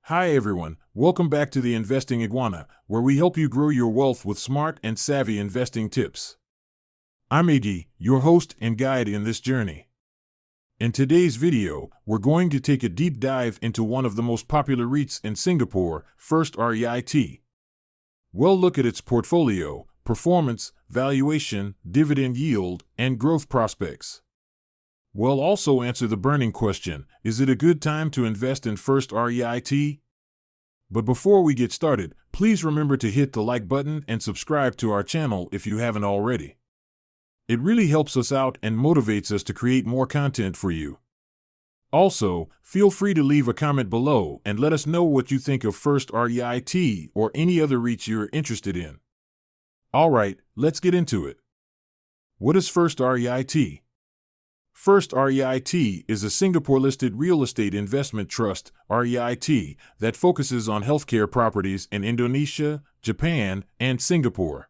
Hi everyone, welcome back to the Investing Iguana, where we help you grow your wealth with smart and savvy investing tips. I'm Iggy, your host and guide in this journey. In today's video, we're going to take a deep dive into one of the most popular REITs in Singapore, First REIT. We'll look at its portfolio, performance, valuation, dividend yield, and growth prospects. We'll also answer the burning question, is it a good time to invest in First REIT? But before we get started, please remember to hit the like button and subscribe to our channel if you haven't already. It really helps us out and motivates us to create more content for you. Also, feel free to leave a comment below and let us know what you think of First REIT or any other REITs you're interested in. Alright, let's get into it. What is First REIT? First REIT is a Singapore-listed real estate investment trust, REIT, that focuses on healthcare properties in Indonesia, Japan, and Singapore.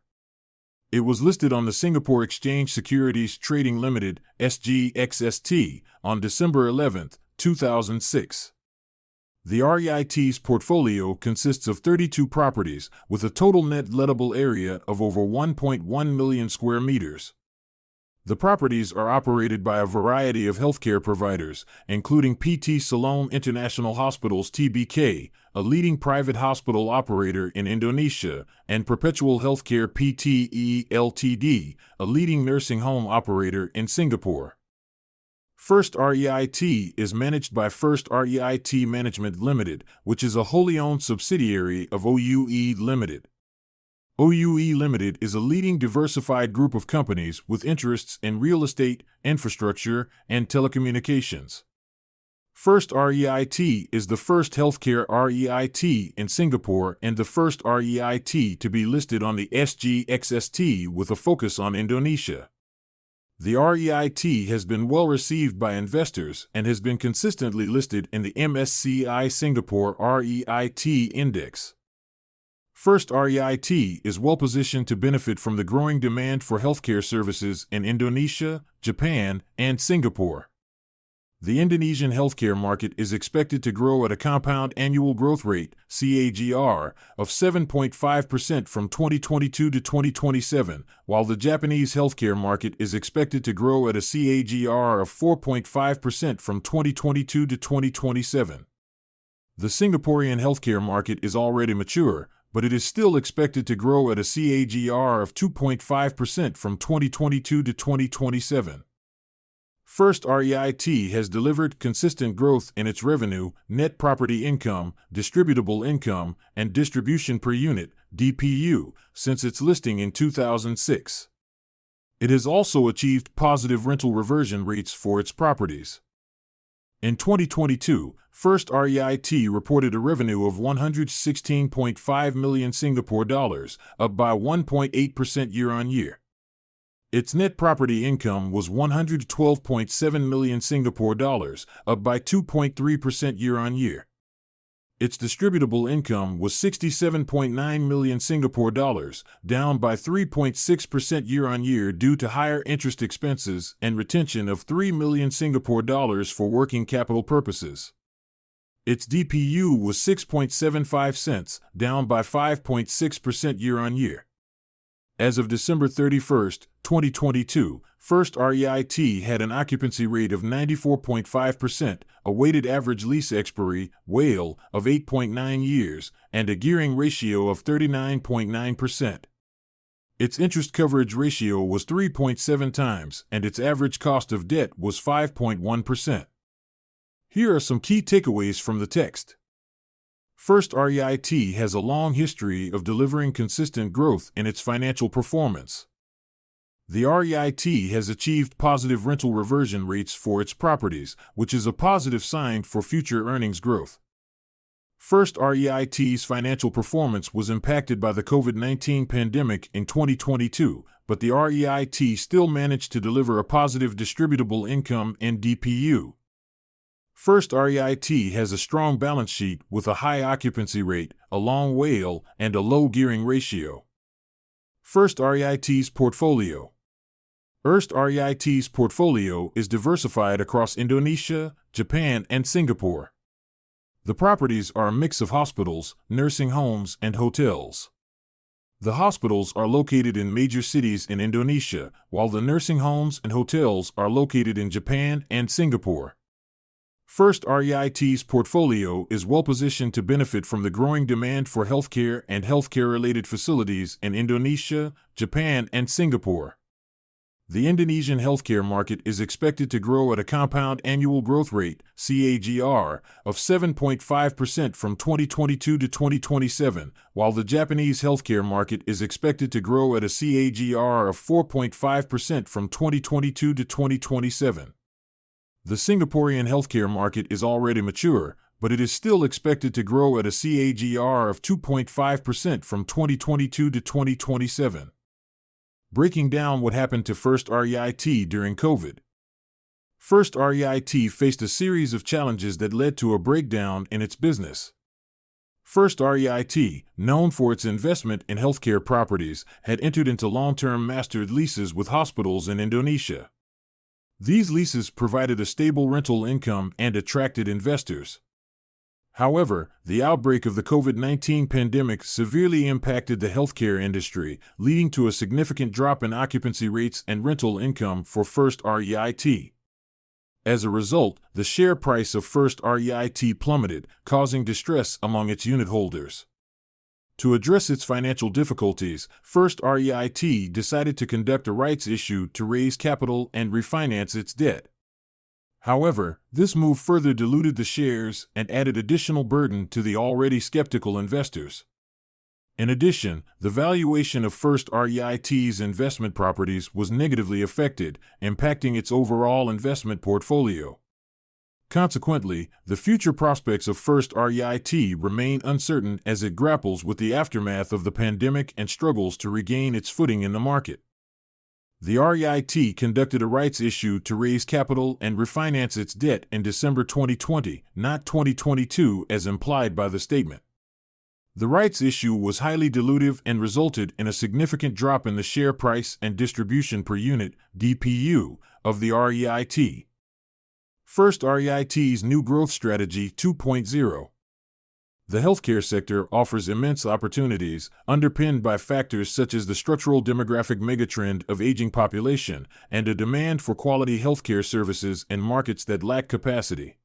It was listed on the Singapore Exchange Securities Trading Limited, SGXST, on December 11, 2006. The REIT's portfolio consists of 32 properties, with a total net lettable area of over 1.1 million square meters. The properties are operated by a variety of healthcare providers, including PT Siloam International Hospitals Tbk, a leading private hospital operator in Indonesia, and Perpetual Healthcare Pte Ltd, a leading nursing home operator in Singapore. First REIT is managed by First REIT Management Limited, which is a wholly owned subsidiary of OUE Limited. OUE Limited is a leading diversified group of companies with interests in real estate, infrastructure, and telecommunications. First REIT is the first healthcare REIT in Singapore and the first REIT to be listed on the SGXST with a focus on Indonesia. The REIT has been well received by investors and has been consistently listed in the MSCI Singapore REIT Index. First REIT is well positioned to benefit from the growing demand for healthcare services in Indonesia, Japan, and Singapore. The Indonesian healthcare market is expected to grow at a compound annual growth rate, CAGR, of 7.5% from 2022 to 2027, while the Japanese healthcare market is expected to grow at a CAGR of 4.5% from 2022 to 2027. The Singaporean healthcare market is already mature, but it is still expected to grow at a CAGR of 2.5% from 2022 to 2027. First REIT has delivered consistent growth in its revenue, net property income, distributable income, and distribution per unit, DPU, since its listing in 2006. It has also achieved positive rental reversion rates for its properties. In 2022, First REIT reported a revenue of 116.5 million Singapore dollars, up by 1.8% year-on-year. Its net property income was 112.7 million Singapore dollars, up by 2.3% year-on-year. Its distributable income was 67.9 million Singapore dollars, down by 3.6% year-on-year due to higher interest expenses and retention of 3 million Singapore dollars for working capital purposes. Its DPU was 6.75 cents, down by 5.6% year-on-year. As of December 31, 2022, First REIT had an occupancy rate of 94.5%, a weighted average lease expiry, WALE, of 8.9 years, and a gearing ratio of 39.9%. Its interest coverage ratio was 3.7 times, and its average cost of debt was 5.1%. Here are some key takeaways from the text. First REIT has a long history of delivering consistent growth in its financial performance. The REIT has achieved positive rental reversion rates for its properties, which is a positive sign for future earnings growth. First REIT's financial performance was impacted by the COVID-19 pandemic in 2022, but the REIT still managed to deliver a positive distributable income and DPU. First REIT has a strong balance sheet with a high occupancy rate, a long WALE, and a low gearing ratio. First REIT's portfolio. First REIT's portfolio is diversified across Indonesia, Japan, and Singapore. The properties are a mix of hospitals, nursing homes, and hotels. The hospitals are located in major cities in Indonesia, while the nursing homes and hotels are located in Japan and Singapore. First REIT's portfolio is well positioned to benefit from the growing demand for healthcare and healthcare-related facilities in Indonesia, Japan, and Singapore. The Indonesian healthcare market is expected to grow at a compound annual growth rate, CAGR, of 7.5% from 2022 to 2027, while the Japanese healthcare market is expected to grow at a CAGR of 4.5% from 2022 to 2027. The Singaporean healthcare market is already mature, but it is still expected to grow at a CAGR of 2.5% from 2022 to 2027. Breaking down what happened to First REIT during COVID. First REIT faced a series of challenges that led to a breakdown in its business. First REIT, known for its investment in healthcare properties, had entered into long-term mastered leases with hospitals in Indonesia. These leases provided a stable rental income and attracted investors. However, the outbreak of the COVID-19 pandemic severely impacted the healthcare industry, leading to a significant drop in occupancy rates and rental income for First REIT. As a result, the share price of First REIT plummeted, causing distress among its unit holders. To address its financial difficulties, First REIT decided to conduct a rights issue to raise capital and refinance its debt. However, this move further diluted the shares and added additional burden to the already skeptical investors. In addition, the valuation of First REIT's investment properties was negatively affected, impacting its overall investment portfolio. Consequently, the future prospects of First REIT remain uncertain as it grapples with the aftermath of the pandemic and struggles to regain its footing in the market. The REIT conducted a rights issue to raise capital and refinance its debt in December 2020, not 2022 as implied by the statement. The rights issue was highly dilutive and resulted in a significant drop in the share price and distribution per unit, DPU, of the REIT. First REIT's new growth strategy 2.0. The healthcare sector offers immense opportunities, underpinned by factors such as the structural demographic megatrend of aging population and a demand for quality healthcare services in markets that lack capacity.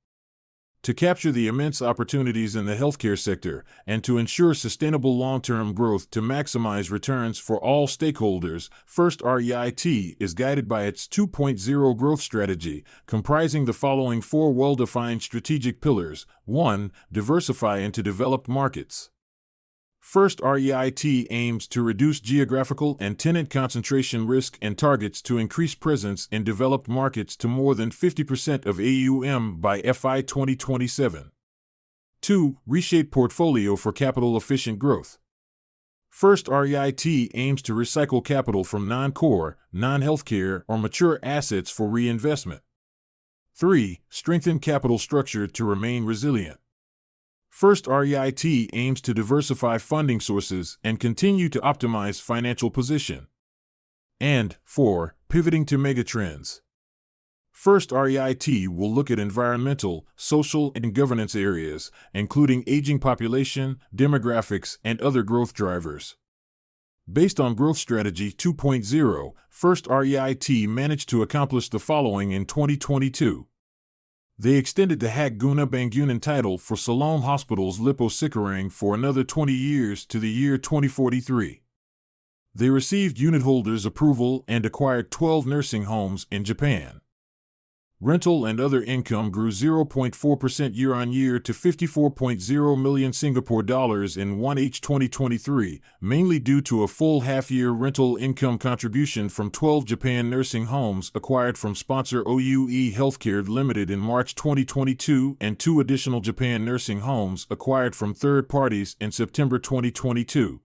To capture the immense opportunities in the healthcare sector and to ensure sustainable long-term growth to maximize returns for all stakeholders, First REIT is guided by its 2.0 growth strategy, comprising the following four well-defined strategic pillars. 1. Diversify into developed markets. First REIT aims to reduce geographical and tenant concentration risk and targets to increase presence in developed markets to more than 50% of AUM by FY 2027. 2. Reshape portfolio for capital-efficient growth. First REIT aims to recycle capital from non-core, non-healthcare, or mature assets for reinvestment. 3. Strengthen capital structure to remain resilient. First REIT aims to diversify funding sources and continue to optimize financial position. And 4. Pivoting to megatrends. First REIT will look at environmental, social, and governance areas, including aging population, demographics, and other growth drivers. Based on Growth Strategy 2.0, First REIT managed to accomplish the following in 2022. They extended the Hak Guna Bangunan title for Siloam Hospital's Lippo Cikarang for another 20 years to the year 2043. They received unit holders' approval and acquired 12 nursing homes in Japan. Rental and other income grew 0.4% year-on-year to 54.0 million Singapore dollars in 1H 2023, mainly due to a full half-year rental income contribution from 12 Japan nursing homes acquired from sponsor OUE Healthcare Limited in March 2022 and 2 additional Japan nursing homes acquired from third parties in September 2022.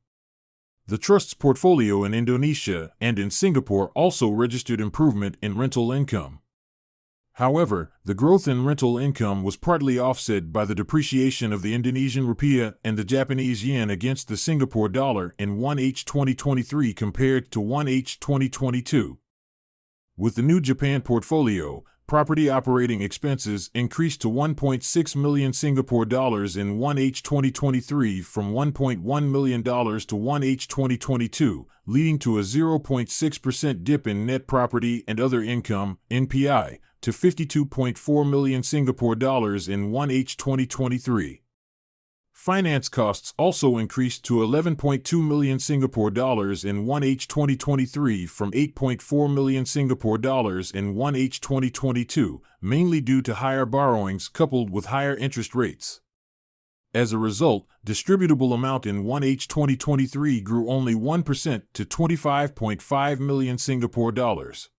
The trust's portfolio in Indonesia and in Singapore also registered improvement in rental income. However, the growth in rental income was partly offset by the depreciation of the Indonesian rupiah and the Japanese yen against the Singapore dollar in 1H 2023 compared to 1H 2022. With the new Japan portfolio, property operating expenses increased to 1.6 million Singapore dollars in 1H 2023 from $1.1 million to 1H 2022, leading to a 0.6% dip in net property and other income, NPI, to 52.4 million Singapore dollars in 1H 2023. Finance costs also increased to 11.2 million Singapore dollars in 1H 2023 from 8.4 million Singapore dollars in 1H 2022, mainly due to higher borrowings coupled with higher interest rates. As a result, distributable amount in 1H 2023 grew only 1% to 25.5 million Singapore dollars.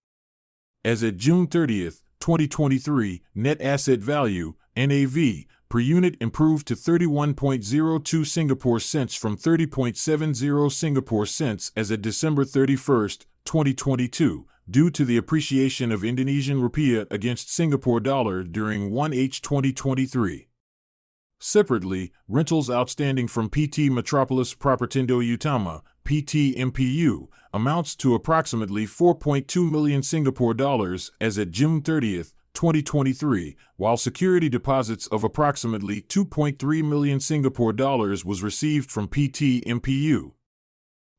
As at June 30, 2023, net asset value, NAV, per unit improved to 31.02 Singapore cents from 30.70 Singapore cents as at December 31, 2022, due to the appreciation of Indonesian rupiah against Singapore dollar during 1H 2023. Separately, rentals outstanding from PT Metropolis Propertindo Utama, PT MPU, amounts to approximately 4.2 million Singapore dollars as at June 30, 2023, while security deposits of approximately 2.3 million Singapore dollars was received from PT MPU.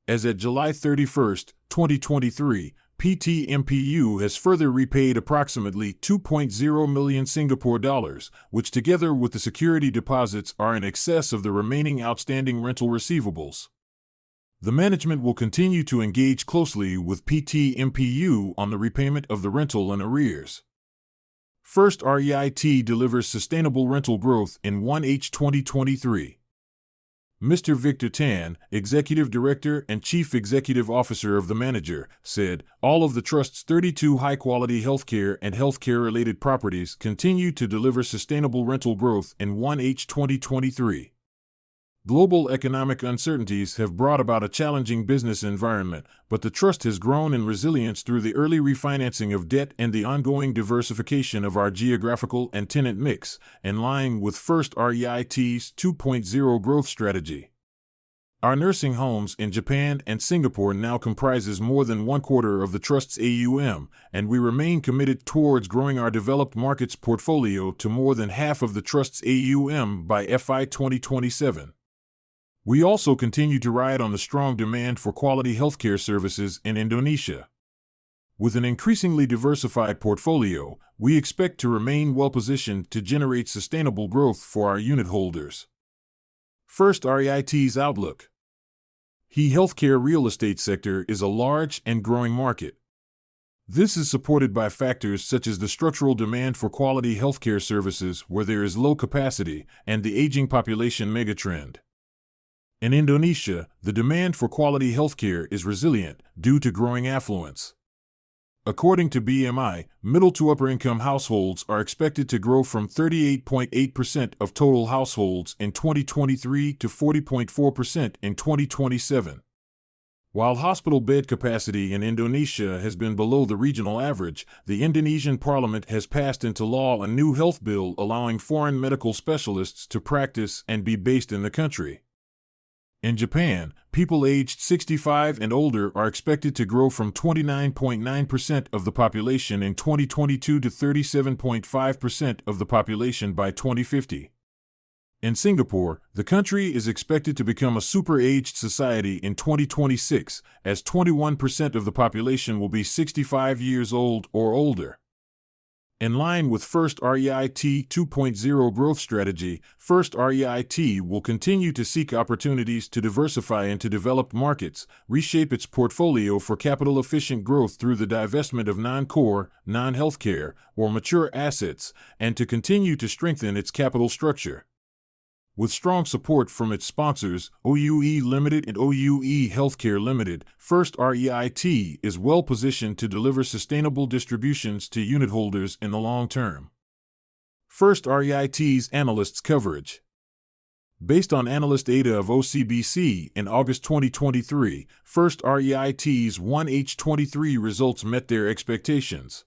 As at July 31, 2023, PT MPU has further repaid approximately 2.0 million Singapore dollars, which together with the security deposits are in excess of the remaining outstanding rental receivables. The management will continue to engage closely with PT MPU on the repayment of the rental and arrears. First REIT delivers sustainable rental growth in 1H 2023. Mr. Victor Tan, Executive Director and Chief Executive Officer of the manager, said, all of the Trust's 32 high-quality healthcare and healthcare-related properties continue to deliver sustainable rental growth in 1H 2023. Global economic uncertainties have brought about a challenging business environment, but the Trust has grown in resilience through the early refinancing of debt and the ongoing diversification of our geographical and tenant mix, in line with First REIT's 2.0 growth strategy. Our nursing homes in Japan and Singapore now comprises more than 1/4 of the Trust's AUM, and we remain committed towards growing our developed markets portfolio to more than half of the Trust's AUM by FY 2027. We also continue to ride on the strong demand for quality healthcare services in Indonesia. With an increasingly diversified portfolio, we expect to remain well-positioned to generate sustainable growth for our unit holders. First REIT's outlook. The healthcare real estate sector is a large and growing market. This is supported by factors such as the structural demand for quality healthcare services where there is low capacity and the aging population megatrend. In Indonesia, the demand for quality healthcare is resilient due to growing affluence. According to BMI, middle to upper income households are expected to grow from 38.8% of total households in 2023 to 40.4% in 2027. While hospital bed capacity in Indonesia has been below the regional average, the Indonesian parliament has passed into law a new health bill allowing foreign medical specialists to practice and be based in the country. In Japan, people aged 65 and older are expected to grow from 29.9% of the population in 2022 to 37.5% of the population by 2050. In Singapore, the country is expected to become a super-aged society in 2026, as 21% of the population will be 65 years old or older. In line with First REIT 2.0 growth strategy, First REIT will continue to seek opportunities to diversify into developed markets, reshape its portfolio for capital-efficient growth through the divestment of non-core, non-healthcare, or mature assets, and to continue to strengthen its capital structure. With strong support from its sponsors, OUE Limited and OUE Healthcare Limited, First REIT is well positioned to deliver sustainable distributions to unit holders in the long term. First REIT's Analysts coverage. Based on analyst data of OCBC in August 2023, First REIT's 1H23 results met their expectations.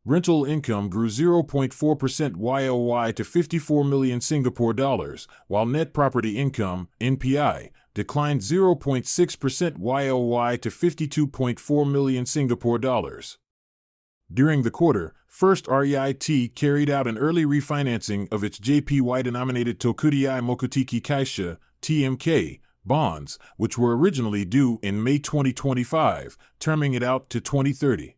Rental income grew 0.4% YOY to 54 million Singapore dollars, while net property income, NPI, declined 0.6% YOY to 52.4 million Singapore dollars. During the quarter, First REIT carried out an early refinancing of its JPY-denominated Tokudai Mokuteki Kaisha (TMK) bonds, which were originally due in May 2025, terming it out to 2030.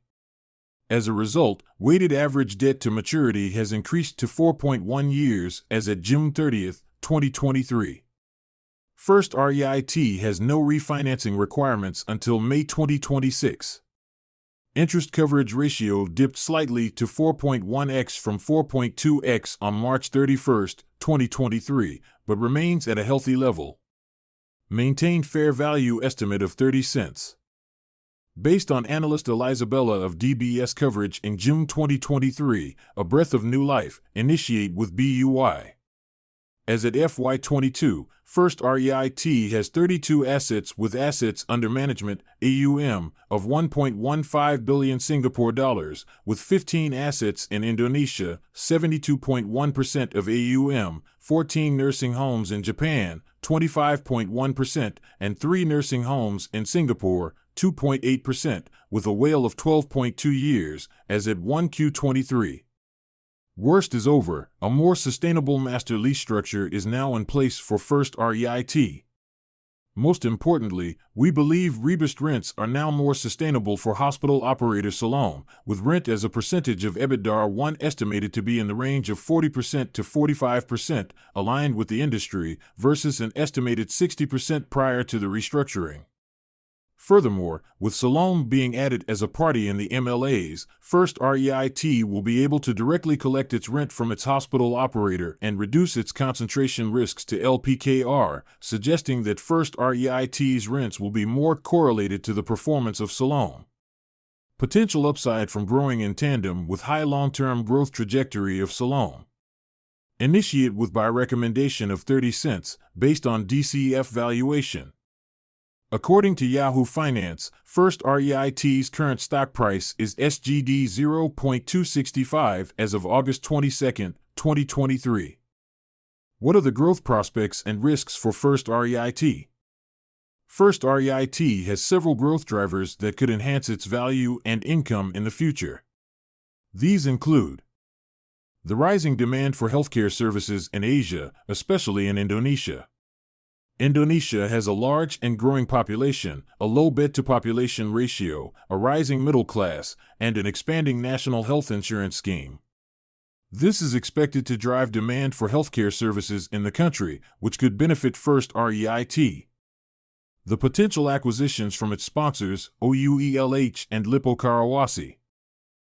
As a result, weighted average debt to maturity has increased to 4.1 years as at June 30, 2023. First REIT has no refinancing requirements until May 2026. Interest coverage ratio dipped slightly to 4.1x from 4.2x on March 31, 2023, but remains at a healthy level. Maintained fair value estimate of 30 cents. Based on analyst Elizabella of DBS coverage in June 2023, a breath of new life, initiate with BUI. As at FY22, First REIT has 32 assets with assets under management (AUM) of 1.15 billion Singapore dollars, with 15 assets in Indonesia, 72.1% of AUM, 14 nursing homes in Japan, 25.1%, and 3 nursing homes in Singapore, 2.8%, with a WALE of 12.2 years, as at 1Q23. Worst is over, a more sustainable master lease structure is now in place for First REIT. Most importantly, we believe rebased rents are now more sustainable for hospital operator Siloam, with rent as a percentage of EBITDA estimated to be in the range of 40% to 45%, aligned with the industry, versus an estimated 60% prior to the restructuring. Furthermore, with Siloam being added as a party in the MLAs, First REIT will be able to directly collect its rent from its hospital operator and reduce its concentration risks to LPKR, suggesting that First REIT's rents will be more correlated to the performance of Siloam. Potential upside from growing in tandem with high long-term growth trajectory of Siloam. Initiate with buy recommendation of 30 cents, based on DCF valuation. According to Yahoo Finance, First REIT's current stock price is SGD 0.265 as of August 22, 2023. What are the growth prospects and risks for First REIT? First REIT has several growth drivers that could enhance its value and income in the future. These include the rising demand for healthcare services in Asia, especially in Indonesia. Indonesia has a large and growing population, a low bed-to-population ratio, a rising middle class, and an expanding national health insurance scheme. This is expected to drive demand for healthcare services in the country, which could benefit First REIT. The potential acquisitions from its sponsors, OUELH and Lippo Karawaci.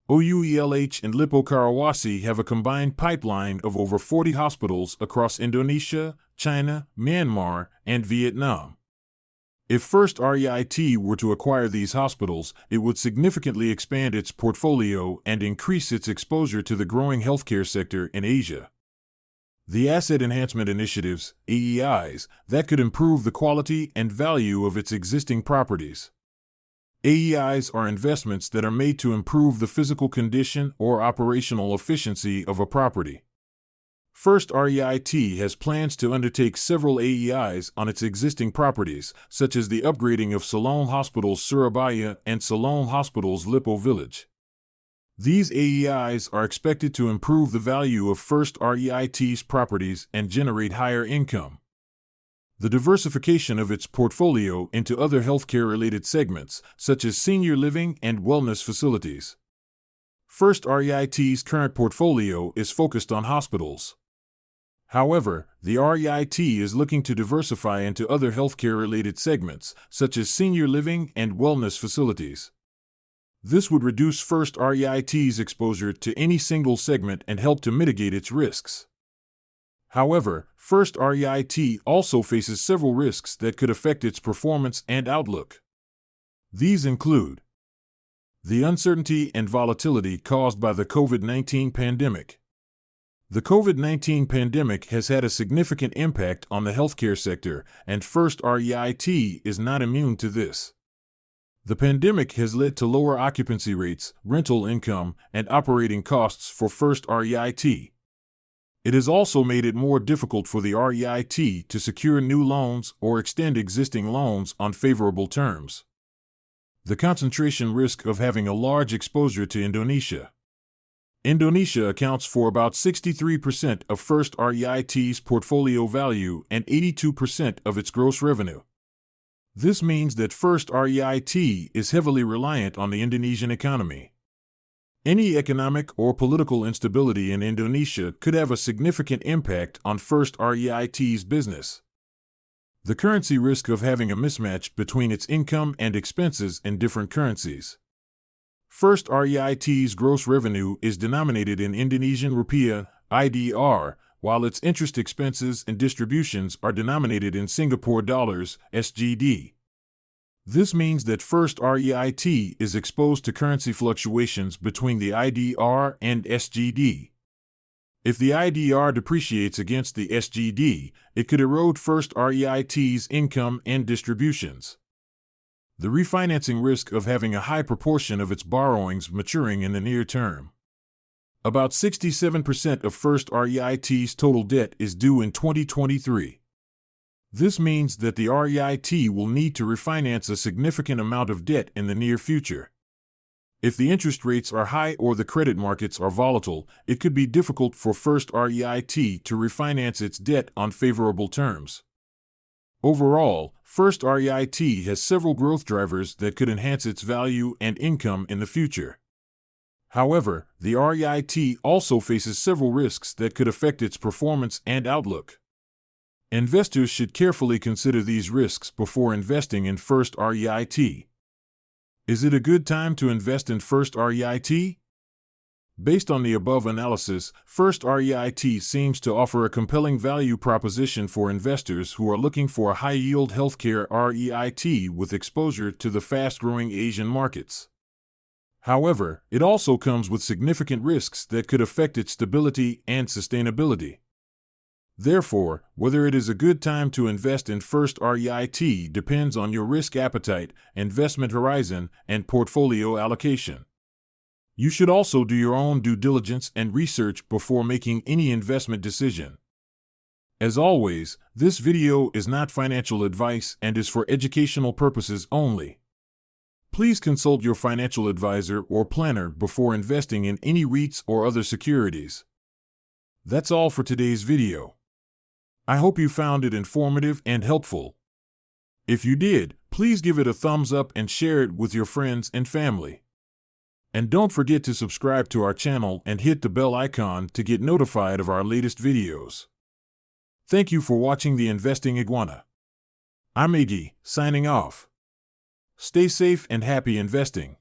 OUELH and Lippo Karawaci have a combined pipeline of over 40 hospitals across Indonesia, China, Myanmar, and Vietnam. If First REIT were to acquire these hospitals, it would significantly expand its portfolio and increase its exposure to the growing healthcare sector in Asia. The Asset Enhancement Initiatives, AEIs, that could improve the quality and value of its existing properties. AEIs are investments that are made to improve the physical condition or operational efficiency of a property. First REIT has plans to undertake several AEIs on its existing properties, such as the upgrading of Siloam Hospital's Surabaya and Siloam Hospital's Lippo Village. These AEIs are expected to improve the value of First REIT's properties and generate higher income. The diversification of its portfolio into other healthcare-related segments, such as senior living and wellness facilities. First REIT's current portfolio is focused on hospitals. However, the REIT is looking to diversify into other healthcare-related segments, such as senior living and wellness facilities. This would reduce First REIT's exposure to any single segment and help to mitigate its risks. However, First REIT also faces several risks that could affect its performance and outlook. These include the uncertainty and volatility caused by the COVID-19 pandemic. The COVID-19 pandemic has had a significant impact on the healthcare sector, and First REIT is not immune to this. The pandemic has led to lower occupancy rates, rental income, and operating costs for First REIT. It has also made it more difficult for the REIT to secure new loans or extend existing loans on favorable terms. The concentration risk of having a large exposure to Indonesia. Indonesia accounts for about 63% of First REIT's portfolio value and 82% of its gross revenue. This means that First REIT is heavily reliant on the Indonesian economy. Any economic or political instability in Indonesia could have a significant impact on First REIT's business. The currency risk of having a mismatch between its income and expenses in different currencies. First REIT's gross revenue is denominated in Indonesian rupiah, IDR, while its interest expenses and distributions are denominated in Singapore dollars, SGD. This means that First REIT is exposed to currency fluctuations between the IDR and SGD. If the IDR depreciates against the SGD, it could erode First REIT's income and distributions. The refinancing risk of having a high proportion of its borrowings maturing in the near term. About 67% of First REIT's total debt is due in 2023. This means that the REIT will need to refinance a significant amount of debt in the near future. If the interest rates are high or the credit markets are volatile, it could be difficult for First REIT to refinance its debt on favorable terms. Overall, First REIT has several growth drivers that could enhance its value and income in the future. However, the REIT also faces several risks that could affect its performance and outlook. Investors should carefully consider these risks before investing in First REIT. Is it a good time to invest in First REIT? Based on the above analysis, First REIT seems to offer a compelling value proposition for investors who are looking for a high-yield healthcare REIT with exposure to the fast-growing Asian markets. However, it also comes with significant risks that could affect its stability and sustainability. Therefore, whether it is a good time to invest in First REIT depends on your risk appetite, investment horizon, and portfolio allocation. You should also do your own due diligence and research before making any investment decision. As always, this video is not financial advice and is for educational purposes only. Please consult your financial advisor or planner before investing in any REITs or other securities. That's all for today's video. I hope you found it informative and helpful. If you did, please give it a thumbs up and share it with your friends and family. And don't forget to subscribe to our channel and hit the bell icon to get notified of our latest videos. Thank you for watching the Investing Iguana. I'm Iggy, signing off. Stay safe and happy investing.